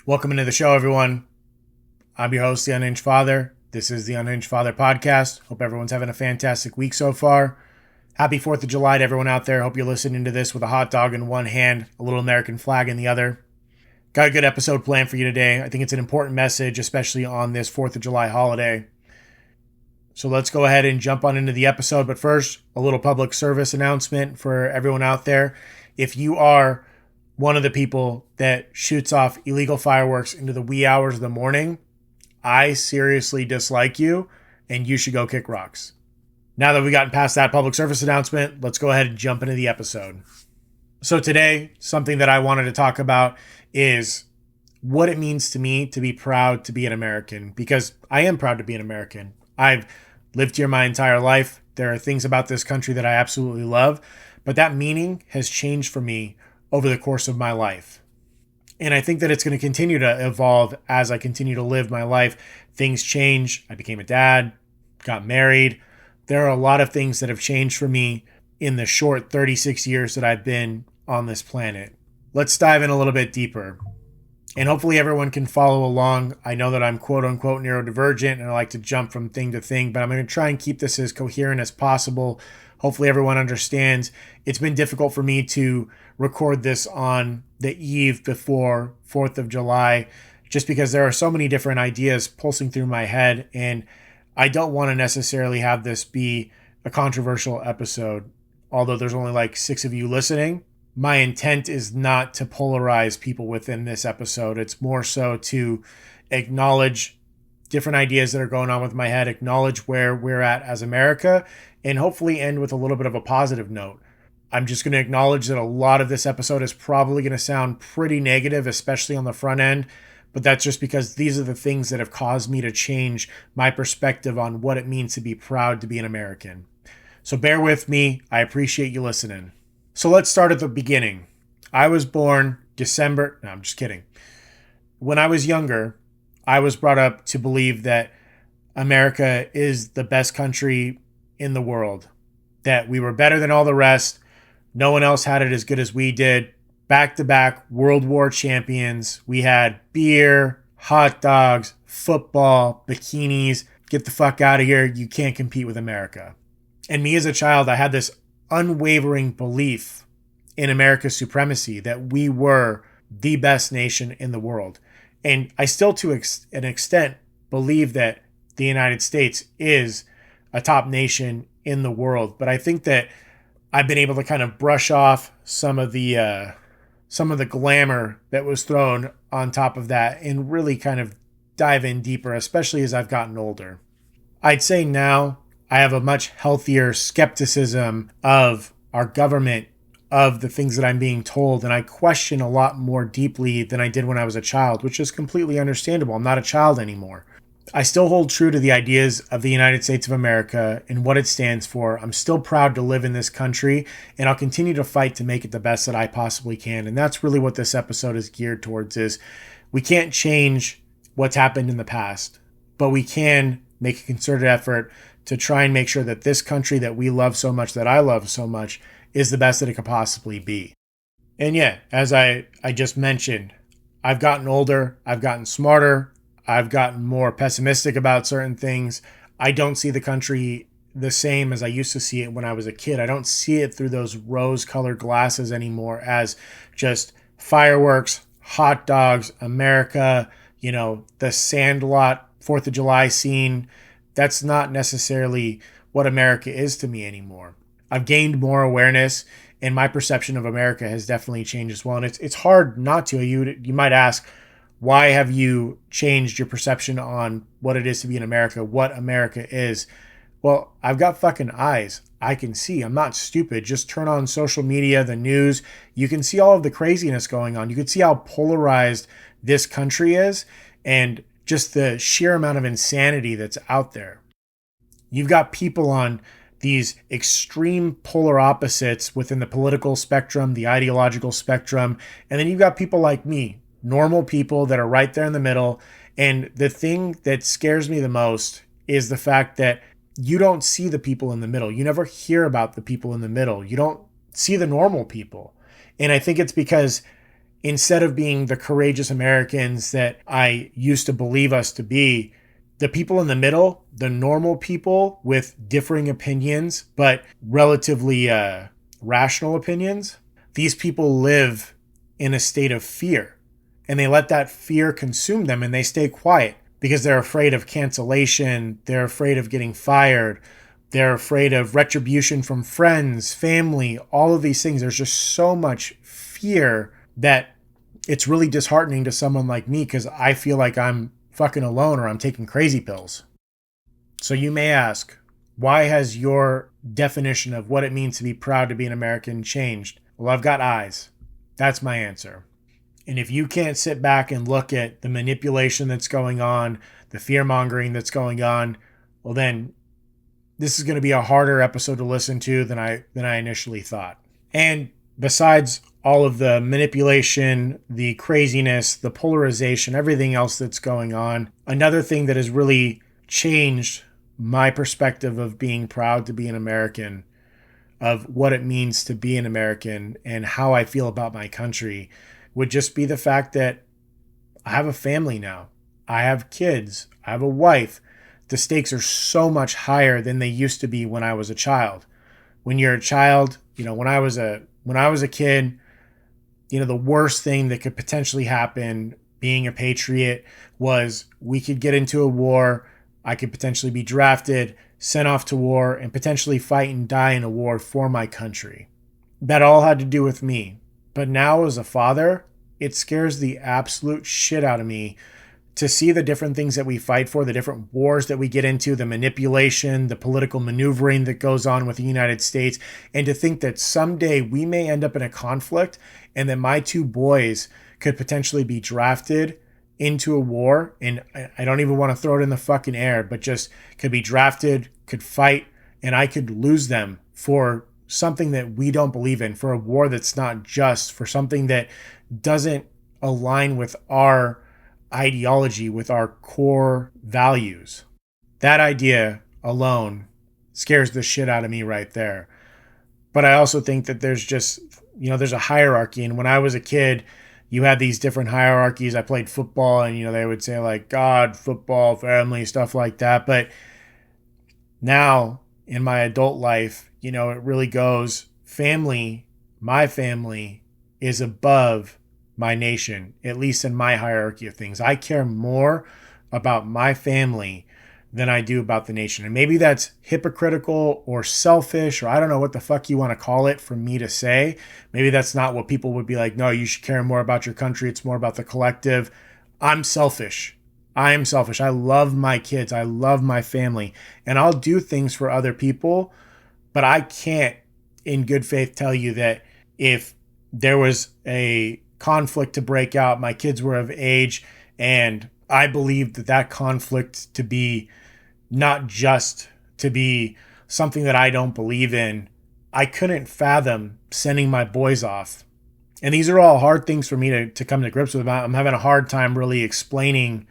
Welcome into the show, everyone. I'm your host, the Unhinged Father. This is the Unhinged Father Podcast. Hope everyone's having a fantastic week so far. Happy 4th of July to everyone out there. Hope you're listening to this with a hot dog in one hand, a little American flag in the other. Got a good episode planned for you today. I think it's an important message, especially on this 4th of July holiday. So let's go ahead and jump on into the episode. But first, a little public service announcement for everyone out there. If you are one of the people that shoots off illegal fireworks into the wee hours of the morning, I seriously dislike you, and you should go kick rocks. Now that we've gotten past that public service announcement, let's go ahead and jump into the episode. So today, something that I wanted to talk about is what it means to me to be proud to be an American, because I am proud to be an American. I've lived here my entire life. There are things about this country that I absolutely love, but that meaning has changed for me over the course of my life. And I think that it's going to continue to evolve as I continue to live my life. Things change. I became a dad, got married. There are a lot of things that have changed for me in the short 36 years that I've been on this planet. Let's dive in a little bit deeper. And hopefully everyone can follow along. I know that I'm quote unquote neurodivergent and I like to jump from thing to thing, but I'm going to try and keep this as coherent as possible. Hopefully everyone understands. It's been difficult for me to record this on the eve before 4th of July, just because there are so many different ideas pulsing through my head. And I don't want to necessarily have this be a controversial episode. Although there's only like 6 of you listening, my intent is not to polarize people within this episode. It's more so to acknowledge different ideas that are going on with my head, acknowledge where we're at as America, and hopefully end with a little bit of a positive note. I'm just going to acknowledge that a lot of this episode is probably going to sound pretty negative, especially on the front end, but that's just because these are the things that have caused me to change my perspective on what it means to be proud to be an American. So bear with me. I appreciate you listening. So let's start at the beginning. I was born No, I'm just kidding. When I was younger, I was brought up to believe that America is the best country in the world, that we were better than all the rest. No one else had it as good as we did. Back-to-back World War champions. We had beer, hot dogs, football, bikinis. Get the fuck out of here. You can't compete with America. And me as a child, I had this unwavering belief in America's supremacy, that we were the best nation in the world. And I still, to an extent, believe that the United States is a top nation in the world. But I think that I've been able to kind of brush off some of the glamour that was thrown on top of that and really kind of dive in deeper, especially as I've gotten older. I'd say now I have a much healthier skepticism of our government, of the things that I'm being told, and I question a lot more deeply than I did when I was a child, which is completely understandable. I'm not a child anymore. I still hold true to the ideas of the United States of America and what it stands for. I'm still proud to live in this country, and I'll continue to fight to make it the best that I possibly can. And that's really what this episode is geared towards, is we can't change what's happened in the past, but we can make a concerted effort to try and make sure that this country that we love so much, that I love so much, is the best that it could possibly be. And yeah, as I just mentioned, I've gotten older, I've gotten smarter, I've gotten more pessimistic about certain things. I don't see the country the same as I used to see it when I was a kid. I don't see it through those rose-colored glasses anymore as just fireworks, hot dogs, America, the Sandlot 4th of July scene. That's not necessarily what America is to me anymore. I've gained more awareness, and my perception of America has definitely changed as well. And it's hard not to. You might ask, why have you changed your perception on what it is to be in America, what America is? Well, I've got fucking eyes. I can see. I'm not stupid. Just turn on social media, the news. You can see all of the craziness going on. You can see how polarized this country is and just the sheer amount of insanity that's out there. You've got people on these extreme polar opposites within the political spectrum, the ideological spectrum, and then you've got people like me, normal people that are right there in the middle. And the thing that scares me the most is the fact that you don't see the people in the middle. You never hear about the people in the middle. You don't see the normal people. And I think it's because instead of being the courageous Americans that I used to believe us to be, the people in the middle, the normal people with differing opinions, but relatively rational opinions, these people live in a state of fear. And they let that fear consume them and they stay quiet because they're afraid of cancellation. They're afraid of getting fired. They're afraid of retribution from friends, family, all of these things. There's just so much fear that it's really disheartening to someone like me because I feel like I'm fucking alone or I'm taking crazy pills. So you may ask, why has your definition of what it means to be proud to be an American changed? Well, I've got eyes. That's my answer. And if you can't sit back and look at the manipulation that's going on, the fear mongering that's going on, well then this is going to be a harder episode to listen to than I initially thought. And besides all of the manipulation, the craziness, the polarization, everything else that's going on, another thing that has really changed my perspective of being proud to be an American, of what it means to be an American and how I feel about my country, would just be the fact that I have a family now. I have kids. I have a wife. The stakes are so much higher than they used to be when I was a child. When you're a child, when I was a kid, the worst thing that could potentially happen being a patriot was we could get into a war. I could potentially be drafted, sent off to war, and potentially fight and die in a war for my country. That all had to do with me. But now as a father, it scares the absolute shit out of me to see the different things that we fight for, the different wars that we get into, the manipulation, the political maneuvering that goes on with the United States, and to think that someday we may end up in a conflict and that my two boys could potentially be drafted into a war, and I don't even want to throw it in the fucking air, but just could be drafted, could fight, and I could lose them for something that we don't believe in, for a war that's not just, for something that doesn't align with our ideology, with our core values. That idea alone scares the shit out of me right there. But I also think that there's just, there's a hierarchy. And when I was a kid, you had these different hierarchies. I played football and, they would say like God, football, family, stuff like that. But now in my adult life, it really goes family. My family is above my nation, at least in my hierarchy of things. I care more about my family than I do about the nation. And maybe that's hypocritical or selfish, or I don't know what the fuck you want to call it for me to say. Maybe that's not what people would be like, no, you should care more about your country. It's more about the collective. I'm selfish. I am selfish. I love my kids. I love my family. And I'll do things for other people, but I can't in good faith tell you that if there was a conflict to break out, my kids were of age, and I believed that conflict to be not just to be something that I don't believe in, I couldn't fathom sending my boys off. And these are all hard things for me to come to grips with. I'm having a hard time really explaining,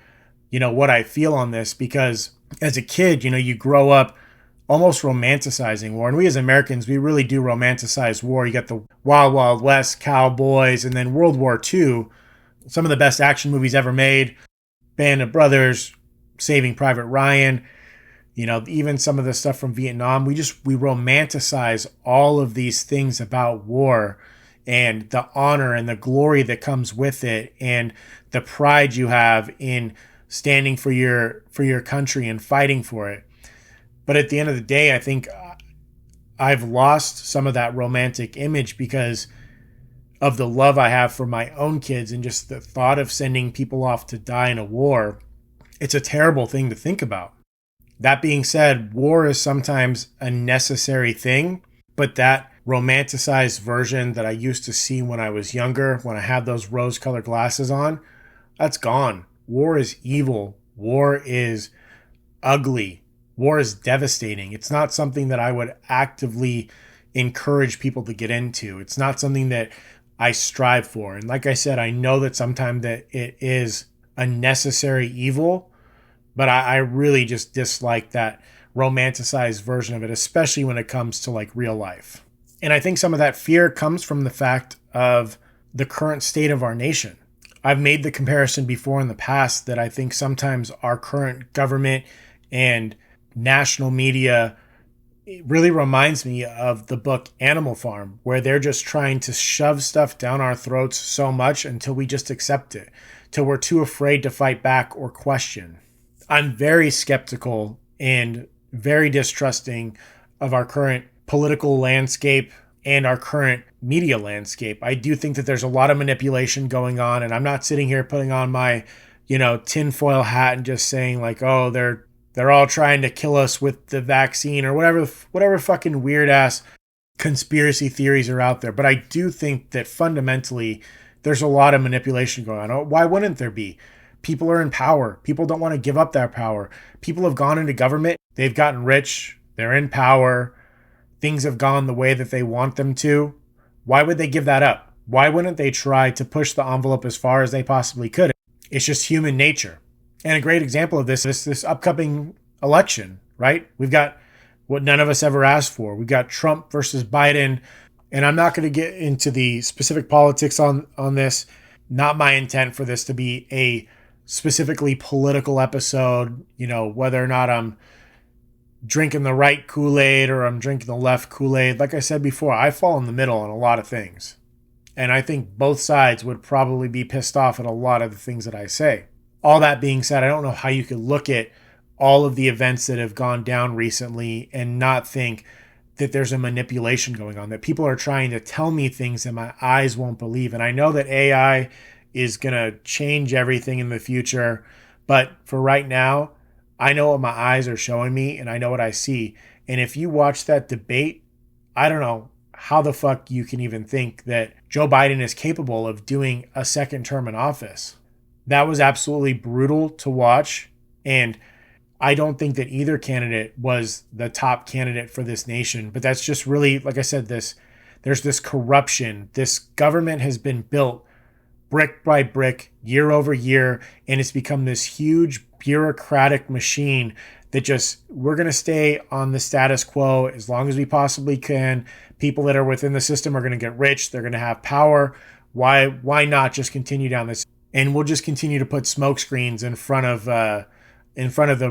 what I feel on this, because as a kid, you grow up almost romanticizing war. And we as Americans, we really do romanticize war. You got the Wild Wild West, cowboys, and then World War II, some of the best action movies ever made, Band of Brothers, Saving Private Ryan, even some of the stuff from Vietnam. We romanticize all of these things about war and the honor and the glory that comes with it and the pride you have in standing for your country and fighting for it. But at the end of the day, I think I've lost some of that romantic image because of the love I have for my own kids and just the thought of sending people off to die in a war. It's a terrible thing to think about. That being said, war is sometimes a necessary thing, but that romanticized version that I used to see when I was younger, when I had those rose-colored glasses on, that's gone. War is evil. War is ugly. War is devastating. It's not something that I would actively encourage people to get into. It's not something that I strive for. And like I said, I know that sometimes that it is a necessary evil, but I really just dislike that romanticized version of it, especially when it comes to like real life. And I think some of that fear comes from the fact of the current state of our nation. I've made the comparison before in the past that I think sometimes our current government and national media, it really reminds me of the book Animal Farm, where they're just trying to shove stuff down our throats so much until we just accept it, till we're too afraid to fight back or question. I'm very skeptical and very distrusting of our current political landscape and our current media landscape. I do think that there's a lot of manipulation going on, and I'm not sitting here putting on my, tinfoil hat and just saying like, oh, they're all trying to kill us with the vaccine or whatever fucking weird ass conspiracy theories are out there. But I do think that fundamentally there's a lot of manipulation going on. Why wouldn't there be? People are in power. People don't want to give up that power. People have gone into government. They've gotten rich. They're in power. Things have gone the way that they want them to. Why would they give that up? Why wouldn't they try to push the envelope as far as they possibly could? It's just human nature. And a great example of this is this upcoming election, right? We've got what none of us ever asked for. We've got Trump versus Biden. And I'm not going to get into the specific politics on this. Not my intent for this to be a specifically political episode, whether or not I'm drinking the right Kool-Aid or I'm drinking the left Kool-Aid. Like I said before, I fall in the middle on a lot of things. And I think both sides would probably be pissed off at a lot of the things that I say. All that being said, I don't know how you could look at all of the events that have gone down recently and not think that there's a manipulation going on, that people are trying to tell me things that my eyes won't believe. And I know that AI is going to change everything in the future. But for right now, I know what my eyes are showing me and I know what I see. And if you watch that debate, I don't know how the fuck you can even think that Joe Biden is capable of doing a second term in office. That was absolutely brutal to watch. And I don't think that either candidate was the top candidate for this nation. But that's just really, like I said, there's this corruption. This government has been built brick by brick, year over year, and it's become this huge bureaucratic machine that just, we're going to stay on the status quo as long as we possibly can. People that are within the system are going to get rich. They're going to have power. Why not just continue down this? And we'll just continue to put smoke screens in front of the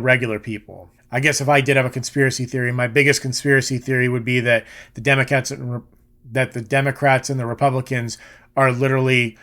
regular people. I guess if I did have a conspiracy theory, my biggest conspiracy theory would be that the Democrats and the Republicans are literally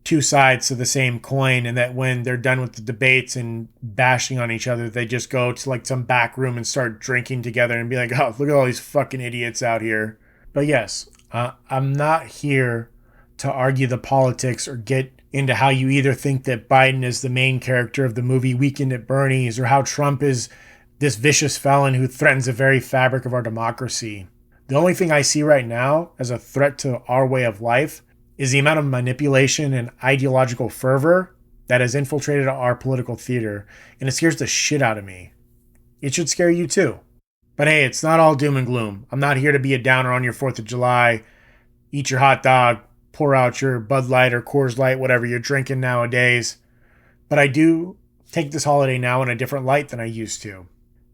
two sides to the same coin, and that when they're done with the debates and bashing on each other, they just go to like some back room and start drinking together and be like, oh, look at all these fucking idiots out here. But yes, I'm not here to argue the politics or get into how you either think that Biden is the main character of the movie Weekend at Bernie's or how Trump is this vicious felon who threatens the very fabric of our democracy. The only thing I see right now as a threat to our way of life is the amount of manipulation and ideological fervor that has infiltrated our political theater, and it scares the shit out of me. It should scare you too. But hey, it's not all doom and gloom. I'm not here to be a downer on your 4th of July. Eat your hot dog, pour out your Bud Light or Coors Light, whatever you're drinking nowadays. But I do take this holiday now in a different light than I used to.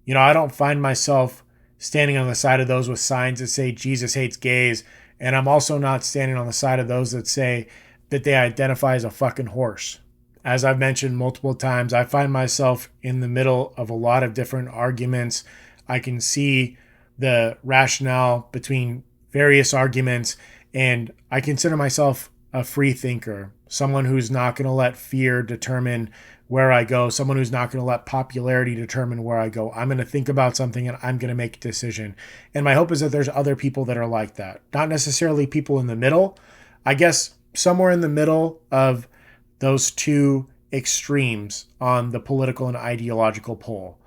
I don't find myself standing on the side of those with signs that say Jesus hates gays, and I'm also not standing on the side of those that say that they identify as a fucking horse. As I've mentioned multiple times, I find myself in the middle of a lot of different arguments. I can see the rationale between various arguments, and I consider myself a free thinker, someone who's not going to let fear determine where I go, someone who's not going to let popularity determine where I go. I'm going to think about something and I'm going to make a decision. And my hope is that there's other people that are like that. Not necessarily people in the middle. I guess somewhere in the middle of those two extremes on the political and ideological pole.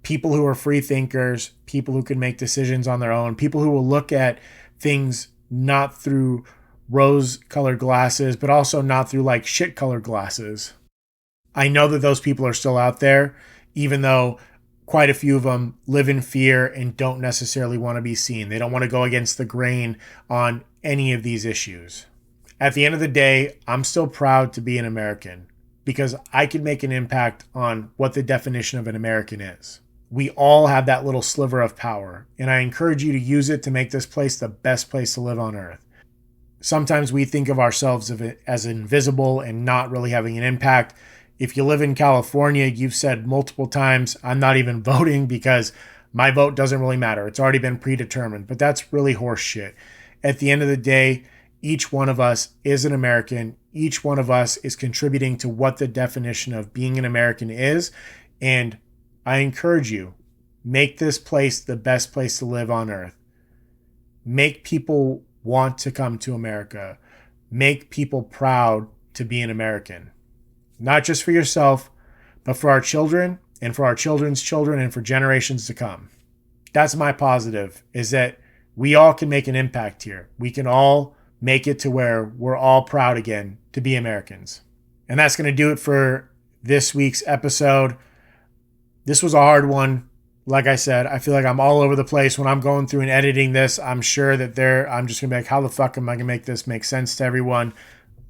People who are free thinkers, people who can make decisions on their own, people who will look at things not through rose-colored glasses, but also not through like shit-colored glasses. I know that those people are still out there, even though quite a few of them live in fear and don't necessarily want to be seen. They don't want to go against the grain on any of these issues. At the end of the day, I'm still proud to be an American because I can make an impact on what the definition of an American is. We all have that little sliver of power, and I encourage you to use it to make this place the best place to live on earth. sometimes we think of ourselves as invisible and not really having an impact. If you live in California, you've said multiple times, I'm not even voting because my vote doesn't really matter. It's already been predetermined, but that's really horse shit. At the end of the day, each one of us is an American. Each one of us is contributing to what the definition of being an American is. And I encourage you, make this place the best place to live on earth. Make people want to come to America. Make people proud to be an American. Not just for yourself, but for our children and for our children's children and for generations to come. That's my positive, is that we all can make an impact here. We can all make it to where we're all proud again to be Americans. And that's going to do it for this week's episode. This was a hard one. Like I said, I feel like I'm all over the place when I'm going through and editing this. I'm sure that I'm just going to be like, how the fuck am I going to make this make sense to everyone?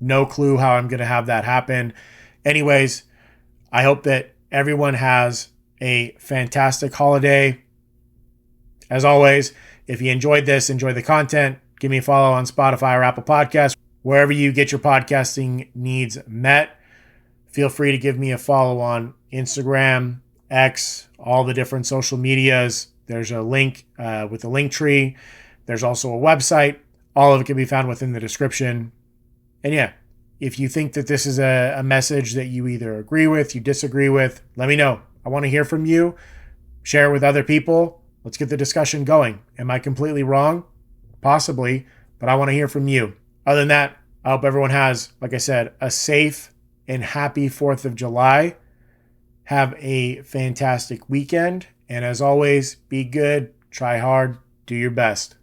No clue how I'm going to have that happen. Anyways, I hope that everyone has a fantastic holiday. As always, if you enjoyed this, enjoy the content, give me a follow on Spotify or Apple Podcasts, wherever you get your podcasting needs met. Feel free to give me a follow on Instagram, X, all the different social medias. There's a link with a link tree. There's also a website. All of it can be found within the description. And yeah, if you think that this is a message that you either agree with, you disagree with, let me know. I want to hear from you. Share it with other people. Let's get the discussion going. Am I completely wrong? Possibly, but I want to hear from you. Other than that, I hope everyone has, like I said, a safe and happy 4th of July. Have a fantastic weekend. And as always, be good, try hard, do your best.